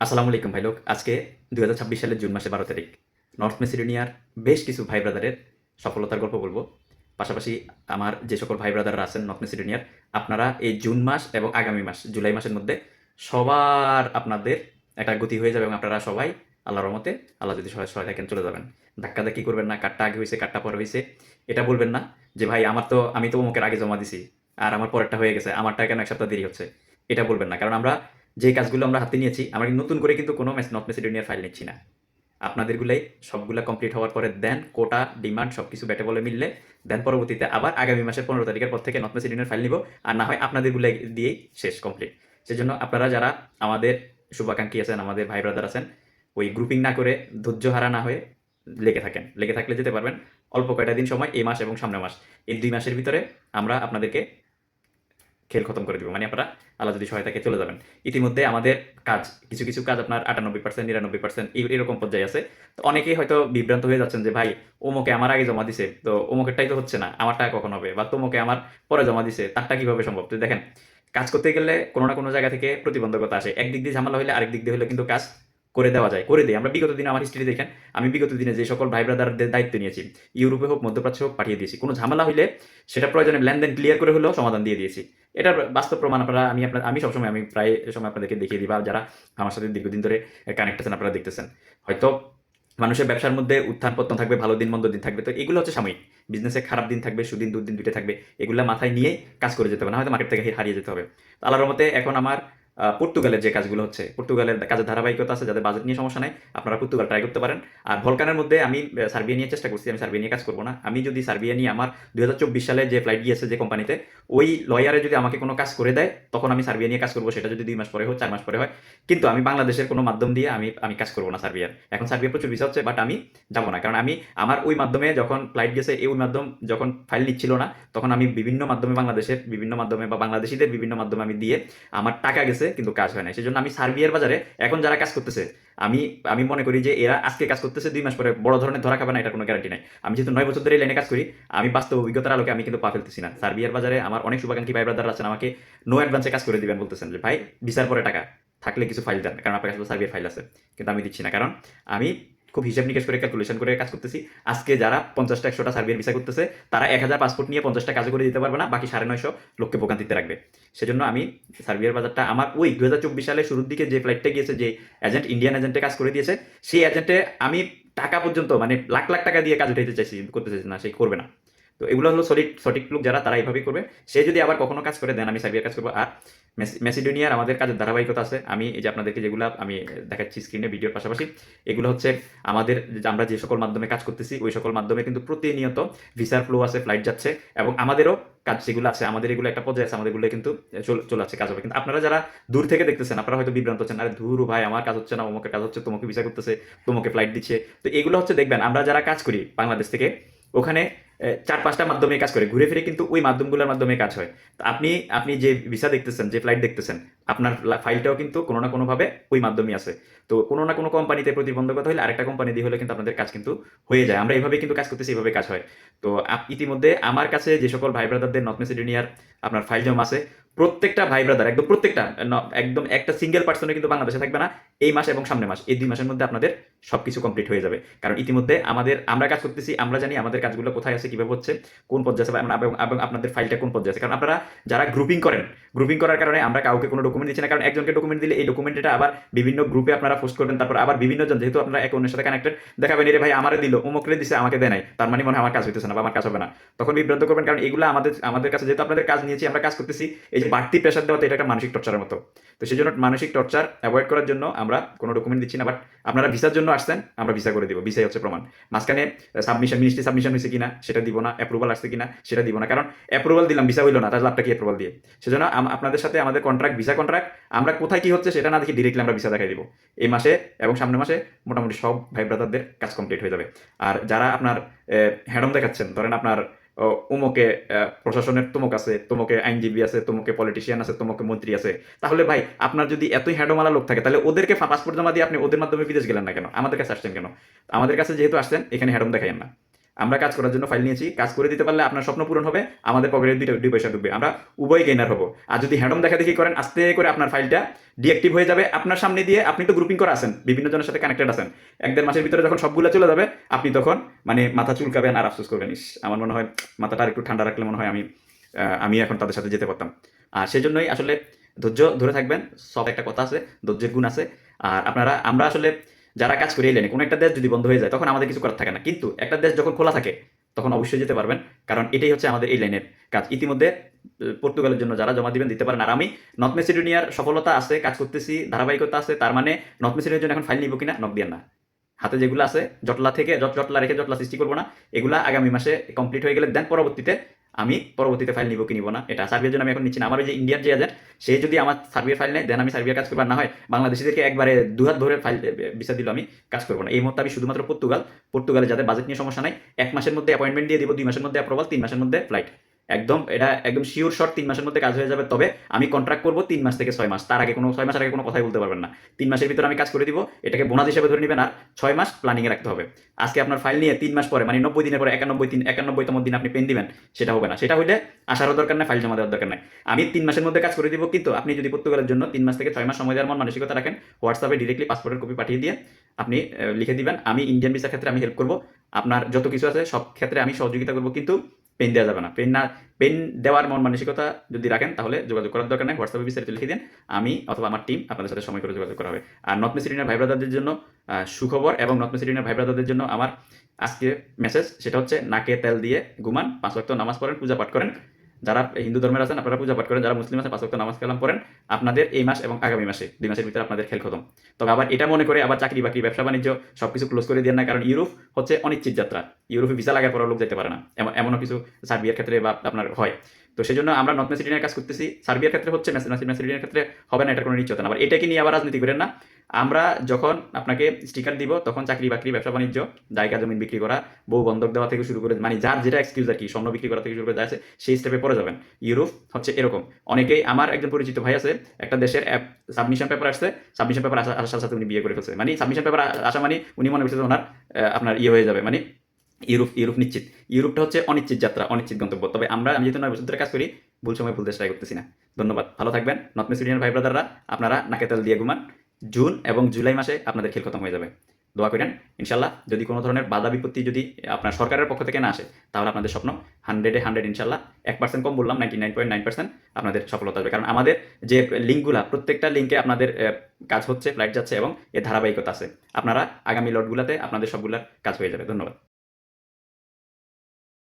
আসসালামু আলাইকুম ভাই লোক। আজকে ২০২৬ সালের জুন মাসের ১২ তারিখ নর্থ মেসিডোনিয়ার বেশ কিছু ভাই ব্রাদারের সফলতার গল্প বলবো। পাশাপাশি আমার যে সকল ভাই ব্রাদাররা আছেন নর্থ মেসিডোনিয়ার, আপনারা এই জুন মাস এবং আগামী মাস জুলাই মাসের মধ্যে সবার আপনাদের একটা গতি হয়ে যাবে এবং আপনারা সবাই আল্লাহর রহমতে, আল্লাহ যদি সহায় থাকেন, চলে যাবেন। ধাক্কাধাক্কি করবেন না, কাটটা আগে হইছে, কাটটা পরে হইছে। এটা বলবেন না যে ভাই আমি তো অমুকের আগে জমা দিছি আর আমার পরেরটা হয়ে গেছে, আমারটা কেন ১ সপ্তাহ দেরি হচ্ছে। এটা বলবেন না। কারণ আমরা যে কাজগুলো আমরা হাতে নিয়েছি, আমরা কিন্তু নতুন করে কিন্তু কোনো নর্থ মেসিডোনিয়ার ফাইল নিচ্ছি না। আপনাদেরগুলাই সবগুলা কমপ্লিট হওয়ার পরে দেন কোটা, ডিমান্ড সবকিছু বেটে বলে মিললে দেন পরবর্তীতে আবার আগামী মাসের ১৫ তারিখের পর থেকে নর্থ মেসিডোনিয়ার ফাইল নিব। আর না হয় আপনাদেরগুলাই দিয়েই শেষ কমপ্লিট। সেজন্য আপনারা যারা আমাদের শুভাকাঙ্ক্ষী আছেন, আমাদের ভাই ব্রাদার আছেন, ওই গ্রুপিং না করে ধৈর্য হারা না হয়ে লেগে থাকেন। লেগে থাকলে যেতে পারবেন। অল্প কয়টা দিন সময়, এই মাস এবং সামনের মাস, এই ২ মাসের ভিতরে আমরা আপনাদেরকে খেল খতম করে দিব। মানে আপনারা আল্লাহ যদি সহায়তাকে চলে যাবেন। ইতিমধ্যে আমাদের কাজ, কিছু কাজ আপনার ৯৮% ৯৯% এরকম পর্যায়ে আছে। তো অনেকেই হয়তো বিভ্রান্ত হয়ে যাচ্ছেন যে ভাই অমুকে আমার আগে জমা দিছে, তো অমুকেরটাই তো হচ্ছে না, আমারটা কখন হবে? বা তমুকে আমার পরে জমা দিছে, তারটা কিভাবে সম্ভব? তো দেখেন, কাজ করতে গেলে কোনো না কোনো জায়গা থেকে প্রতিবন্ধকতা আসে। একদিক দিয়ে ঝামেলা হইলে আরেক দিক দিয়ে হলে কিন্তু কাজ করে দেওয়া যায়, করে দেই। আমরা বিগত দিনে আমার হিস্ট্রি দেখেন, আমি বিগত দিনে যে সকল ভাই ব্রাদারদের দায়িত্ব নিয়েছি, ইউরোপে হোক, মধ্যপ্রাচ্যে হোক, পাঠিয়ে দিয়েছি। কোনো ঝামেলা হইলে সেটা প্রয়োজনে লেনদেন ক্লিয়ার করে হলেও সমাধান দিয়ে দিয়েছি। এটার বাস্তব প্রমাণ আপনারা, আমি সবসময়, আমি প্রায় সময় আপনাদেরকে দেখিয়ে দিই, বা যারা আমার সাথে দীর্ঘদিন ধরে কানেক্ট আছেন আপনারা দেখতেছেন। হয়তো মানুষের ব্যবসার মধ্যে উত্থান পতন থাকবে, ভালো দিন মন্দ দিন থাকবে। তো এগুলো হচ্ছে সাময়িক। বিজনেসে খারাপ দিন থাকবে, সুদিন দুদিন দুইটা থাকবে। এগুলা মাথায় নিয়ে কাজ করে যেতে হবে, না হয়তো মার্কেট থেকে হারিয়ে যেতে হবে। তো আল্লাহর রহমতে এখন আমার পর্তুগালের যে কাজগুলো হচ্ছে, পর্তুগালের কাজের ধারাবাহিকতা আছে। যাদের বাজেট নিয়ে সমস্যা নাই, আপনারা পর্তুগাল ট্রাই করতে পারেন। আর ভলকানের মধ্যে আমি সার্বিয়া নিয়ে চেষ্টা করছি, আমি সার্বিয়া নিয়ে কাজ করবো না। আমি যদি সার্বিয়া নিয়ে আমার ২০২৪ সালে যে ফ্লাইট গিয়েছে যে কোম্পানিতে, ওই লয়ারে যদি আমাকে কোনো কাজ করে দেয়, তখন আমি সার্বিয়া নিয়ে কাজ করবো। সেটা যদি ২ মাস পরে হয়, ৪ মাস পরে হয়। কিন্তু আমি বাংলাদেশের কোনো মাধ্যম দিয়ে আমি কাজ করবো না সার্বিয়ার। এখন সার্বিয়া প্রচুর ভিসা হচ্ছে, বাট আমি যাবো না। কারণ আমি আমার ওই মাধ্যমে যখন ফ্লাইট গেছে, ওই মাধ্যম যখন ফাইল নিচ্ছিল না, তখন আমি বিভিন্ন মাধ্যমে, বাংলাদেশের বিভিন্ন মাধ্যমে বা বাংলাদেশিদের বিভিন্ন মাধ্যমে আমি দিয়ে আমার টাকা গেছে, কিন্তু কাজ হয় না। সেজন্য আমি সার্বিয়ার বাজারে এখন যারা কাজ করতেছে, আমি আমি মনে করি যে এরা আজকে কাজ করতেছে, ২ মাস পরে বড় ধরনের ধরা খাবে না, এটার কোনো গ্যারান্টি নাই। আমি যেহেতু ৯ বছর ধরে এই লাইনে কাজ করি, আমি বাস্তব অভিজ্ঞতার আলোকে আমি কিন্তু পা ফেলতেছি না। সার্বিয়ার বাজারে আমার অনেক শুভাকাঙ্ক্ষী ভাই ব্রাদার আছেন, আমাকে নো অ্যাডভান্সে কাজ করে দিবেন বলতেছেন যে ভাই ভিসার পরে টাকা থাকলে কিছু ফাইল দেন, কারণ আপনার কাছে সার্বিয়ার ফাইল আছে। কিন্তু আমি দিচ্ছি না, কারণ আমি খুব হিসাব নিকেশ করে, ক্যালকুলেশন করে কাজ করতেছি। আজকে যারা ৫০টা ১০০টা সার্বিয়ার ভিসা করতেছে, তারা ১,০০০ পাসপোর্ট নিয়ে ৫০টা কাজ করে দিতে পারবে না, বাকি ৯৫০ লোককে ভোগান্তিতে রাখবে। সেজন্য আমি সার্বিয়ার বাজারটা আমার ওই ২০২৪ সালের শুরুর দিকে যে ফ্লাইটটা গিয়েছে, যে এজেন্ট ইন্ডিয়ান এজেন্টে কাজ করে দিয়েছে, সেই এজেন্টে আমি টাকা পর্যন্ত, মানে লাখ লাখ টাকা দিয়ে কাজ উঠাইতে চাইছি, করতে চাইছি না, সেই করবে না। তো এগুলো হলো সঠিক লোক যারা, তারা এইভাবেই করবে। সে যদি আবার কখনো কাজ করে দেন, আমি সার্বিয়ার কাজ করবো। আর মেসিডোনিয়ার আমাদের কাজের ধারাবাহিকতা আছে। আমি এই যে আপনাদেরকে যেগুলো আমি দেখাচ্ছি স্ক্রিনে ভিডিওর পাশাপাশি, এগুলো হচ্ছে আমাদের আমরা যে সকল মাধ্যমে কাজ করতেছি, ওই সকল মাধ্যমে কিন্তু প্রতিনিয়ত ভিসার ফ্লো আছে, ফ্লাইট যাচ্ছে, এবং আমাদেরও কাজ যেগুলো আছে, আমাদের এগুলো একটা পর্যায়ে আছে, আমাদের এগুলো কিন্তু চলে যাচ্ছে, কাজ হবে। কিন্তু আপনারা যারা দূর থেকে দেখতেছেন, আপনারা হয়তো বিভ্রান্ত হচ্ছেন, আরে ধুর ভাই আমার কাজ হচ্ছে না, অমুকের কাজ হচ্ছে, তোমাকে ভিসা করতেছে, তোমাকে ফ্লাইট দিচ্ছে। তো এগুলো হচ্ছে, দেখবেন আমরা যারা কাজ করি বাংলাদেশ থেকে, ওখানে ৪-৫টা মাধ্যমে কাজ করে, ঘুরে ফিরে কিন্তু ওই মাধ্যমগুলোর মাধ্যমে কাজ হয়। তো আপনি যে ভিসা দেখতেছেন, যে ফ্লাইট দেখতেছেন, আপনার ফাইলটাও কিন্তু কোনো না কোনোভাবে ওই মাধ্যমেই আছে। তো কোনো না কোনো কোম্পানিতে প্রতিবন্ধকতা হলে আরেকটা কোম্পানি দিয়ে হলে কিন্তু আপনাদের কাজ কিন্তু হয়ে যায়। আমরা এইভাবে কিন্তু কাজ করতেছি, এইভাবে কাজ হয়। তো ইতিমধ্যে আমার কাছে যে সকল ভাই ব্রাদারদের নর্থ মেসিডোনিয়ার আপনার ফাইল জমা আছে, প্রত্যেকটা ভাই ব্রাদার, একদম প্রত্যেকটা, একদম একটা সিঙ্গেল পার্সনে কিন্তু বাংলাদেশে থাকবে না। এই মাস এবং সামনের মাস, এই ২ মাসের মধ্যে আপনাদের সবকিছু কমপ্লিট হয়ে যাবে। কারণ ইতিমধ্যে আমরা কাজ করতেছি, আমরা জানি আমাদের কাজগুলো কোথায় আছে, কিভাবে হচ্ছে, কোন পর্যায়ে আছে, এবং আপনাদের ফাইলটা কোন পর্যায়ে আছে। কারণ আপনারা যারা গ্রুপিং করেন, গ্রুপিং করার কারণে আমরা কাউকে কোনো ডকুমেন্ট দিচ্ছি না। কারণ একজনকে ডকুমেন্ট দিলে এই ডকুমেন্টটা আবার বিভিন্ন গ্রুপে আপনারা পোস্ট করবেন, তারপর আবার বিভিন্ন জন, যেহেতু আপনারা এক অন্যের সাথে কানেক্টেড, দেখাবেন এরে ভাই আমারে দিল, অমুকরে দিছে, আমাকে দেয় নাই, তার মানে মনে হয় আমার কাজ হইতেছে না বা আমার কাজ হবে না। তখন বিভ্রান্ত করবেন, কারণ এগুলো আমাদের কাছে, যেহেতু আপনাদের কাজ নিয়েছি, আমরা কাজ করতেছি, এই যে বাড়তি প্রেশার দেওয়াতে এটা একটা মানসিক টর্চারের মতো। তো সেই জন্য মানসিক টর্চার অ্যাভয়েড করার জন্য আমরা কোনো ডকুমেন্ট দিচ্ছি না। বাট আপনারা ভিসার জন্য আসছেন, আমরা ভিসা করে দিব, ভিসাই হচ্ছে প্রমাণ। মাঝখানে মিনিস্ট্রি সাবমিশন হয়েছে কিনা সেটা দিব না, অ্যাপ্রুভাল আসছে কিনা সেটা দিব না। কারণ অ্যাপ্রুভাল দিলাম, ভিসা হইলো না, তাহলে লাভটা কি অ্যাপ্রুভাল দিয়ে? সেজন্য আপনাদের সাথে আমাদের কন্ট্রাক্ট, ভিসা কন্ট্রাক্ট, আমরা কোথায় কি হচ্ছে সেটা না দেখি ডিরেক্টলি আমরা ভিসা দেখাই দিব। এই মাসে এবং সামনের মাসে মোটামুটি সব ভাই ব্রাদারদের কাজ কমপ্লিট হয়ে যাবে। আর যারা আপনার হ্যাডম দেখাচ্ছেন, ধরেন আপনার অমুকে প্রশাসনের তমুক আছে, তমুকে আইনজীবী আছে, তমুকে পলিটিশিয়ান আছে, তমুকে মন্ত্রী আছে, তাহলে ভাই আপনার যদি এতই হ্যাডোমালা লোক থাকে, তাহলে ওদেরকে পাসপোর্ট জমা দিয়ে আপনি ওদের মাধ্যমে বিদেশ গেলেন না কেন? আমাদের কাছে আসছেন কেন? আমাদের কাছে যেহেতু আসছেন, এখানে হ্যাডম দেখাইয়েন না। আমরা কাজ করার জন্য ফাইল নিয়েছি, কাজ করে দিতে পারলে আপনার স্বপ্ন পূরণ হবে, আমাদের পকেটে দুই পয়সা ঢুকবে, আমরা উভয় গেইনার হবো। আর যদি হ্যান্ডম দেখা দেখি করেন, আস্তে করে আপনার ফাইলটা ডিঅ্যাক্টিভ হয়ে যাবে আপনার সামনে দিয়ে। আপনি তো গ্রুপিং করে আছেন, বিভিন্ন জনের সাথে কানেক্টেড আছেন, 1-1.5 মাসের ভিতরে যখন সবগুলো চলে যাবে, আপনি তখন মানে মাথা চুলকাবেন আর আফসোস করবেন, ইস আমার মনে হয় মাথাটা আর একটু ঠান্ডা রাখলে মনে হয় আমি এখন তাদের সাথে যেতে পারতাম। আর সেজন্যই আসলে ধৈর্য ধরে থাকবেন। সব একটা কথা আছে, ধৈর্যের গুণ আছে। আর আমরা আসলে যারা কাজ করে এলেন, কোনো একটা দেশ যদি বন্ধ হয়ে যায় তখন আমাদের কিছু করার থাকে না, কিন্তু একটা দেশ যখন খোলা থাকে তখন অবশ্যই যেতে পারবেন, কারণ এটাই হচ্ছে আমাদের এই লাইনের কাজ। ইতিমধ্যে পর্তুগালের জন্য যারা জমা দিবেন দিতে পারেন। আর আমি নর্থ মেসিডোনিয়ার সফলতা আছে, কাজ করতেছি, ধারাবাহিকতা আছে, তার মানে নর্থ মেসিডোনিয়ার জন্য এখন ফাইল নিব কিনা নক দিয়েন না। হাতে যেগুলো আছে জটলা থেকে জটলা রেখে জটলা সৃষ্টি করবো না, এগুলা আগামী মাসে কমপ্লিট হয়ে গেলে দেন পরবর্তীতে ফাইল নিব কি নিব না, এটা সার্বিয়ার জন্য আমি এখন নিচ্ছি না। আমার ওই যে ইন্ডিয়ান যে এজেন্ট, সে যদি আমার সার্বিয়ার ফাইল নেয় দেন আমি সার্বিয়ার কাজ করবার, না হয় বাংলাদেশিদেরকে একবারে দুহাত ধরে ফাইল ভিসা দিল, আমি কাজ করবো না। এই মুহূর্তে আমি শুধুমাত্র পর্তুগালে যাদের বাজেট নিয়ে সমস্যা নাই, 1 মাসের মধ্যে অ্যাপয়েন্টমেন্ট দিয়ে দিব, 2 মাসের মধ্যে অ্যাপ্রুভাল, 3 মাসের মধ্যে ফ্লাইট, এটা একদম শিওর শর্ট 3 মাসের মধ্যে কাজ হয়ে যাবে। তবে আমি কন্ট্রাক্ট করবো 3 মাস থেকে 6 মাস, তার আগে 6 মাসের আগে কোনো কথাই বলতে পারবেন না। 3 মাসের ভিতরে আমি কাজ করে দিব, এটাকে বোনাস হিসেবে ধরে নেবেন, আর 6 মাস প্ল্যানিংয়ে রাখতে হবে। আজকে আপনার ফাইল নিয়ে 3 মাস পরে, মানে 90 দিনের পরে 91তম দিন আপনি পেন দিবেন, সেটা হবে না। সেটা হলে আসারও দরকার নাই, ফাইল জমা দেওয়ার দরকার নাই। আমি 3 মাসের মধ্যে কাজ করে দিব, কিন্তু আপনি যদি পর্তুগালের জন্য 3 মাস থেকে 6 মাস সময় দেওয়ার মানসিকতা রাখেন, হোয়াটসঅ্যাপে ডিরেক্টলি পাসপোর্টের কপি পাঠিয়ে দিয়ে আপনি লিখে দিবেন আমি ইন্ডিয়ান ভিসার ক্ষেত্রে আমি হেল্প করবো, আপনার যত কিছু আছে সব ক্ষেত্রে আমি সহযোগিতা করবো, কিন্তু পেন দেওয়া যাবে না। পেন দেওয়ার মানসিকতা যদি রাখেন তাহলে যোগাযোগ করার দরকার নেই, হোয়াটসঅ্যাপে বিস্তারিত লিখে দিন, আমি অথবা আমার টিম আপনাদের সাথে সময় করে যোগাযোগ করা হবে। আর নর্থ মেসিডোনিয়ার ভাই ব্রাদারদের জন্য সুখবর, এবং নর্থ মেসিডোনিয়ার ভাই ব্রাদারদের জন্য আমার আজকে মেসেজ, সেটা হচ্ছে নাকে তেল দিয়ে ঘুমান, 5 ওয়াক্ত নামাজ পড়েন, পূজা পাঠ করেন। যারা হিন্দু ধর্মের আছেন আপনারা পূজা পাঠ করেন, যারা মুসলিম আছেন 5 ওয়াক্ত নামাজ কালাম পড়েন। আপনাদের এই মাস এবং আগামী মাসে 2 মাসের ভিতরে আপনাদের খেল খতম। তবে আবার এটা মনে করে আবার চাকরি বাকরি ব্যবসা বাণিজ্য সবকিছু ক্লোজ করে দেন না, কারণ ইউরোপ হচ্ছে অনিশ্চিত যাত্রা। ইউরোপে ভিসা লাগার পর লোক যেতে পারে না, এমনও কিছু সার্বিয়ার ক্ষেত্রে বা আপনার হয়। তো সেই জন্য আমরা নর্থ মেসিডোনিয়ার কাজ করতেছি, সার্বিয়ার ক্ষেত্রে হচ্ছে, মেসিডোনিয়ার ক্ষেত্রে হবে না, এটার কোনো নিশ্চয়তা না। আবার এটাকে নিয়ে আবার রাজনীতি করেন না। আমরা যখন আপনাকে স্টিকার দিব তখন চাকরি বাকরি ব্যবসা বাণিজ্য, জায়গা জমিন বিক্রি করা, বউ বন্ধক দেওয়া থেকে শুরু করে, মানে যার যেটা এক্সকিউজ আর কি, স্বর্ণ বিক্রি করা থেকে শুরু করে যা আছে সেই স্টেপে পরে যাবেন। ইউরোপ হচ্ছে এরকম। অনেকেই, আমার একজন পরিচিত ভাই আছে, একটা দেশের সাবমিশন পেপার আসছে, সাবমিশন পেপার আসার সাথে উনি বিয়ে করে ফেলছে, মানে সাবমিশন পেপার আসা মানে উনি মনে করছে ওনার আপনার হয়ে যাবে, মানে ইউরোপ নিশ্চিত। ইউরোপটা হচ্ছে অনিশ্চিত যাত্রা, অনিশ্চিত গন্তব্য। তবে আমি যেহেতু 9 বছর ধরে কাজ করি, ভুল সময় ভুল দেশ ট্রাই করতেছি না। ধন্যবাদ, ভালো থাকবেন। নর্থ মেসিডোনিয়ার ভাই ব্রাদাররা, আপনারা নাকে তেল দিয়ে ঘুমান। জুন এবং জুলাই মাসে আপনাদের খেল খতম হয়ে যাবে। দোয়া করেন ইনশাল্লাহ। যদি কোনো ধরনের বাধা বিপত্তি যদি আপনার সরকারের পক্ষ থেকে না আসে, তাহলে আপনাদের স্বপ্ন 100-এ 100 ইনশাল্লাহ, 1% কম বললাম, 99.9% আপনাদের সফলতা হবে। কারণ আমাদের যে লিঙ্কগুলা, প্রত্যেকটা লিঙ্কে আপনাদের কাজ হচ্ছে, ফ্লাইট যাচ্ছে এবং এর ধারাবাহিকতা আছে। আপনারা আগামী লটগুলাতে আপনাদের সবগুলার কাজ হয়ে যাবে। ধন্যবাদ।